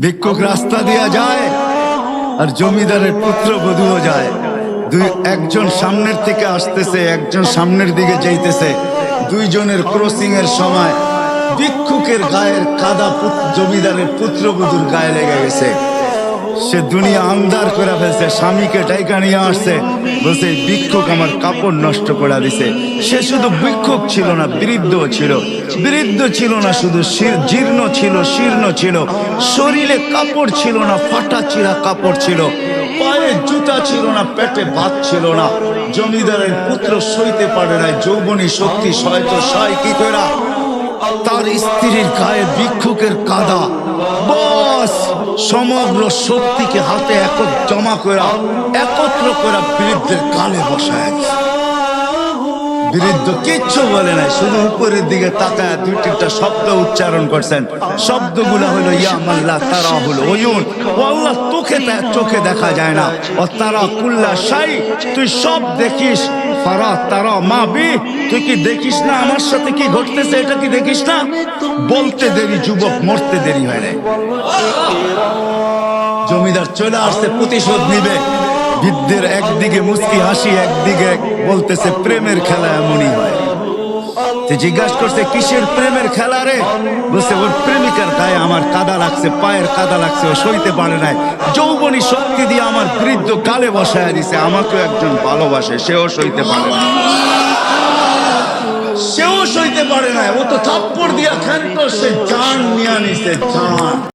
ভিক্ষুক রাস্তা দিয়া যায় আর জমিদারের পুত্রবধূও যায়। একজন সামনের থেকে আসতেছে, একজন সামনের দিকে যাইতেছে। দুইজনের ক্রসিং এর সময় ভিক্ষুকের গায়ের কাদা জমিদারের পুত্রবধূর গায়ে লেগে গেছে। সে দুনিয়া আন্ধার করে ফেলছে, স্বামীকে ডাইকা নিয়ে আসছে, বলছে ভিক্ষুক আমার কাপড় নষ্ট করে দিছে। সে শুধু ভিক্ষুক ছিল না, বৃদ্ধ ছিল। বৃদ্ধ ছিল না শুধু, জীর্ণ ছিল, শীর্ণ ছিল, শরীরে কাপড় ছিল না, ফাটা চিরা কাপড় ছিল, পায়ে জুতা ছিল না, পেটে ভাত ছিল না। জমিদারের পুত্র সইতে পারে না, যৌবনী শক্তি সয়তো সয় কি করে তার স্ত্রীর গায়ে ভিক্ষুকের কাদা, বস সমগ্র শক্তিকে হাতে জমা করে একত্র করে বৃদ্ধের কানে বসায়। বৃদ্ধ কিচ্ছু বলে নাই, শুধু উপরের দিকে তাকায় দুই তিনটা শব্দ উচ্চারণ করছেন। শব্দগুলো হলো ইয়া মাল্লাহ, তারা হলো ওয়ুন, ও আল্লাহ চোখে দেখা যায় না, ও তারা কুল্লা শাই, তুই সব দেখিস। ফারা তারা মা বি, তুই কি দেখিস না আমার সাথে কি ঘটতেছে, এটা কি দেখিস না? বলতে দেরি যুবক, মরতে দেরি হয় না। জমিদার চলে আসছে, প্রতিশোধ নিবে। বৃদ্ধের একদিকে মুস্কি হাসি, একদিকে বলতেছে প্রেমের খেলা এমনই হয়। জিজ্ঞাসা করছে কিসের প্রেমের খেলা রে? বলছে ওর প্রেমিকার গায়ে আমার কাদা লাগছে, পায়ের কাদা লাগছে, ও সইতে পারে নাই। যৌবনী শক্তি দিয়ে আমার বৃদ্ধ গালে বসায় দিছে। আমাকেও একজন ভালোবাসে, সেও সইতে পারে না, সেও সইতে পারে না। ও তো থাপ্পড় দিয়া খান, তো সে জান নিয়ে নিছে, জান।